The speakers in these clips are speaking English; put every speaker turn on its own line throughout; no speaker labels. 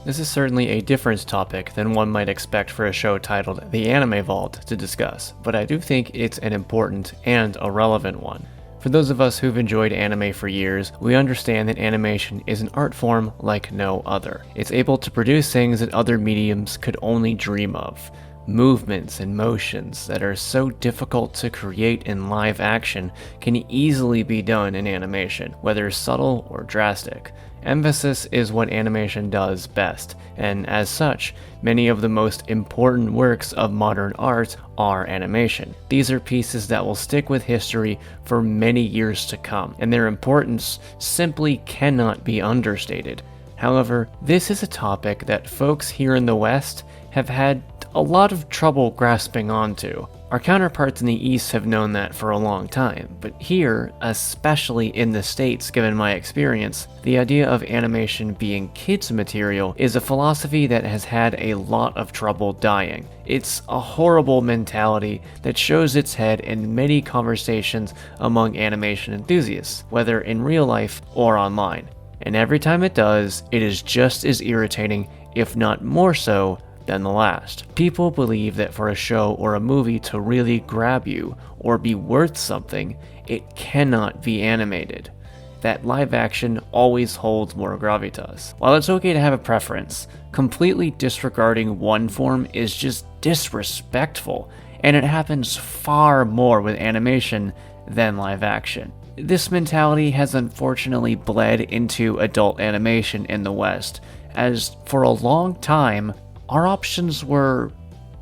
This is certainly a different topic than one might expect for a show titled The Anime Vault to discuss, but I do think it's an important and a relevant one. For those of us who've enjoyed anime for years, we understand that animation is an art form like no other. It's able to produce things that other mediums could only dream of. Movements and motions that are so difficult to create in live action can easily be done in animation, whether subtle or drastic. Emphasis is what animation does best, and as such, many of the most important works of modern art are animation. These are pieces that will stick with history for many years to come, and their importance simply cannot be understated. However, this is a topic that folks here in the West have had a lot of trouble grasping onto. Our counterparts in the East have known that for a long time, but here, especially in the States given my experience, the idea of animation being kids' material is a philosophy that has had a lot of trouble dying. It's a horrible mentality that shows its head in many conversations among animation enthusiasts, whether in real life or online. And every time it does, it is just as irritating, if not more so, than the last. People believe that for a show or a movie to really grab you or be worth something, it cannot be animated. That live action always holds more gravitas. While it's okay to have a preference, completely disregarding one form is just disrespectful, and it happens far more with animation than live action. This mentality has unfortunately bled into adult animation in the West, as for a long time, our options were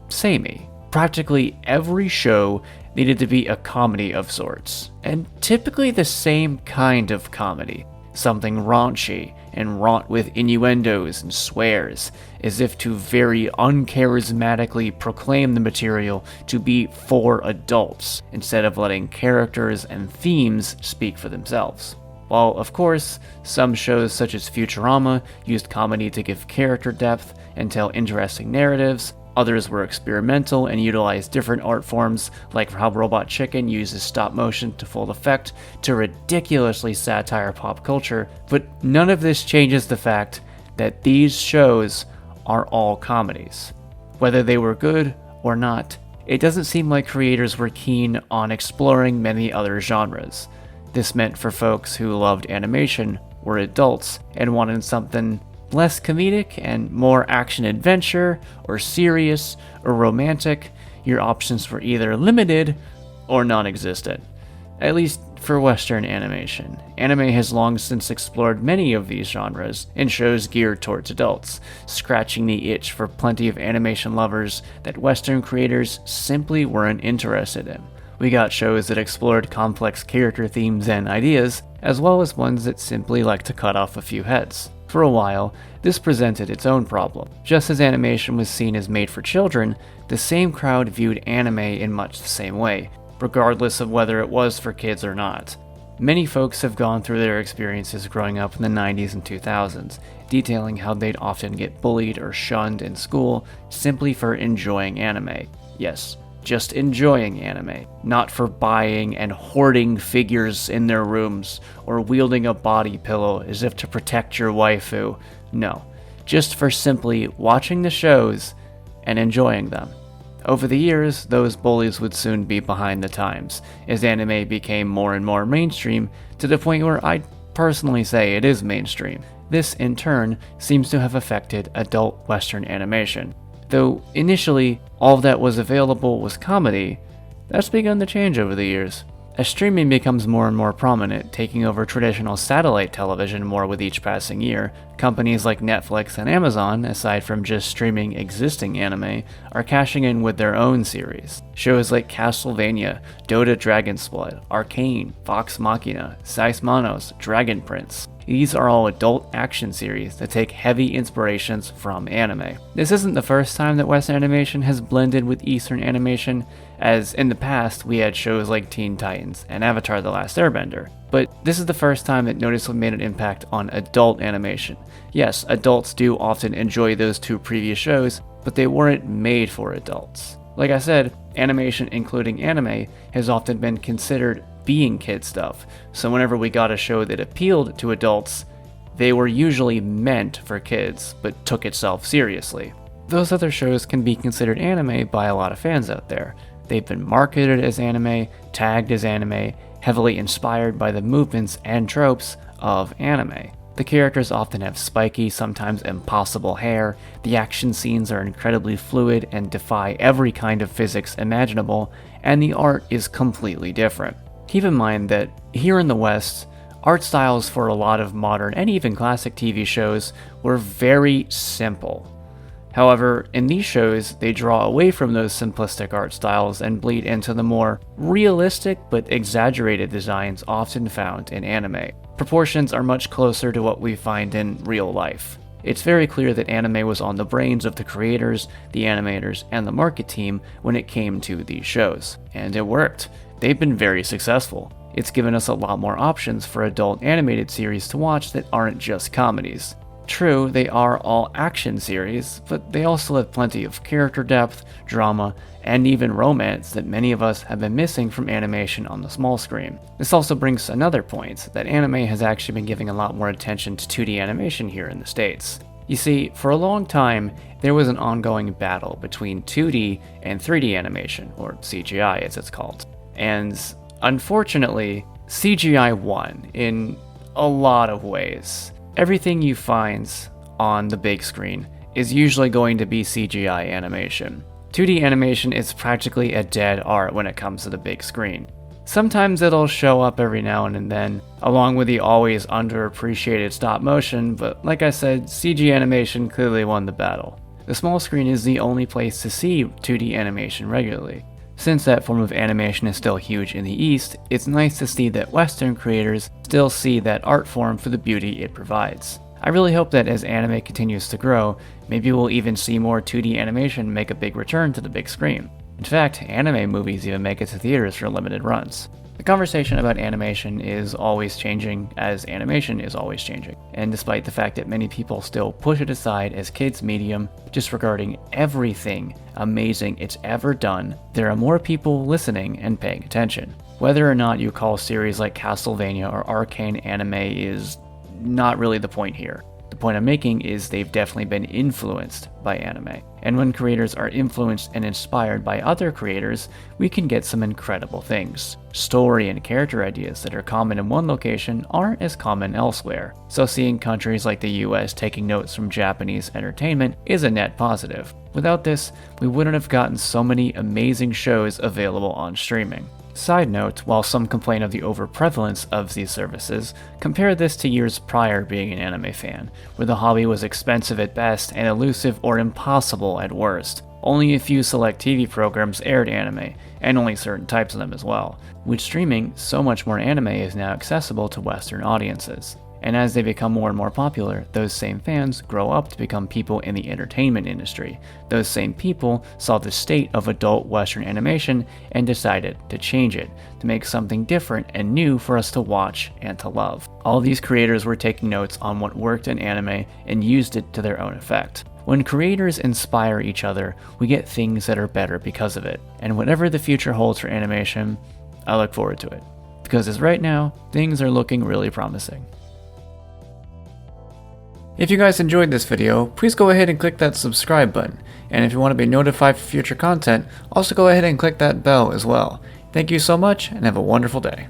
samey. Practically every show needed to be a comedy of sorts, and typically the same kind of comedy. Something raunchy and wrought with innuendos and swears, as if to very uncharismatically proclaim the material to be for adults, instead of letting characters and themes speak for themselves. While, of course, some shows such as Futurama used comedy to give character depth and tell interesting narratives, others were experimental and utilized different art forms, like how Robot Chicken uses stop motion to full effect to ridiculously satire pop culture, but none of this changes the fact that these shows are all comedies. Whether they were good or not, it doesn't seem like creators were keen on exploring many other genres. This meant for folks who loved animation, were adults, and wanted something less comedic and more action-adventure, or serious, or romantic, your options were either limited or non-existent. At least for Western animation. Anime has long since explored many of these genres in shows geared towards adults, scratching the itch for plenty of animation lovers that Western creators simply weren't interested in. We got shows that explored complex character themes and ideas, as well as ones that simply like to cut off a few heads. For a while, this presented its own problem. Just as animation was seen as made for children, the same crowd viewed anime in much the same way, regardless of whether it was for kids or not. Many folks have gone through their experiences growing up in the 90s and 2000s, detailing how they'd often get bullied or shunned in school simply for enjoying anime. Yes, just enjoying anime, not for buying and hoarding figures in their rooms or wielding a body pillow as if to protect your waifu. No, just for simply watching the shows and enjoying them. Over the years, those bullies would soon be behind the times, as anime became more and more mainstream to the point where I'd personally say it is mainstream. This, in turn, seems to have affected adult Western animation. Though initially, all that was available was comedy, that's begun to change over the years. As streaming becomes more and more prominent, taking over traditional satellite television more with each passing year, companies like Netflix and Amazon, aside from just streaming existing anime, are cashing in with their own series. Shows like Castlevania, Dota Dragon's Blood, Arcane, Vox Machina, Seismanos, Dragon Prince. These are all adult action series that take heavy inspirations from anime. This isn't the first time that Western animation has blended with Eastern animation, as in the past we had shows like Teen Titans and Avatar: The Last Airbender. But this is the first time it noticeably made an impact on adult animation. Yes, adults do often enjoy those two previous shows, but they weren't made for adults. Like I said, animation including anime has often been considered being kid stuff, so whenever we got a show that appealed to adults, they were usually meant for kids, but took itself seriously. Those other shows can be considered anime by a lot of fans out there. They've been marketed as anime, tagged as anime, heavily inspired by the movements and tropes of anime. The characters often have spiky, sometimes impossible hair, the action scenes are incredibly fluid and defy every kind of physics imaginable, and the art is completely different. Keep in mind that here in the West, art styles for a lot of modern and even classic TV shows were very simple. However, in these shows, they draw away from those simplistic art styles and bleed into the more realistic but exaggerated designs often found in anime. Proportions are much closer to what we find in real life. It's very clear that anime was on the brains of the creators, the animators, and the market team when it came to these shows. And it worked. They've been very successful. It's given us a lot more options for adult animated series to watch that aren't just comedies. True, they are all action series, but they also have plenty of character depth, drama, and even romance that many of us have been missing from animation on the small screen. This also brings another point, that anime has actually been giving a lot more attention to 2D animation here in the States. You see, for a long time, there was an ongoing battle between 2D and 3D animation, or CGI as it's called. And unfortunately, CGI won in a lot of ways. Everything you find on the big screen is usually going to be CGI animation. 2D animation is practically a dead art when it comes to the big screen. Sometimes it'll show up every now and then, along with the always underappreciated stop motion, but like I said, CG animation clearly won the battle. The small screen is the only place to see 2D animation regularly. Since that form of animation is still huge in the East, it's nice to see that Western creators still see that art form for the beauty it provides. I really hope that as anime continues to grow, maybe we'll even see more 2D animation make a big return to the big screen. In fact, anime movies even make it to theaters for limited runs. The conversation about animation is always changing, as animation is always changing. And despite the fact that many people still push it aside as kids' medium, disregarding everything amazing it's ever done, there are more people listening and paying attention. Whether or not you call series like Castlevania or Arcane anime is not really the point here. The point I'm making is they've definitely been influenced by anime. And when creators are influenced and inspired by other creators, we can get some incredible things. Story and character ideas that are common in one location aren't as common elsewhere. So seeing countries like the US taking notes from Japanese entertainment is a net positive. Without this, we wouldn't have gotten so many amazing shows available on streaming. Side note, while some complain of the overprevalence of these services, compare this to years prior being an anime fan, where the hobby was expensive at best and elusive or impossible at worst. Only a few select TV programs aired anime, and only certain types of them as well. With streaming, so much more anime is now accessible to Western audiences. And as they become more and more popular, those same fans grow up to become people in the entertainment industry. Those same people saw the state of adult Western animation and decided to change it, to make something different and new for us to watch and to love. All these creators were taking notes on what worked in anime and used it to their own effect. When creators inspire each other, we get things that are better because of it. And whatever the future holds for animation, I look forward to it. Because as right now, things are looking really promising. If you guys enjoyed this video, please go ahead and click that subscribe button. And if you want to be notified for future content, also go ahead and click that bell as well. Thank you so much and have a wonderful day.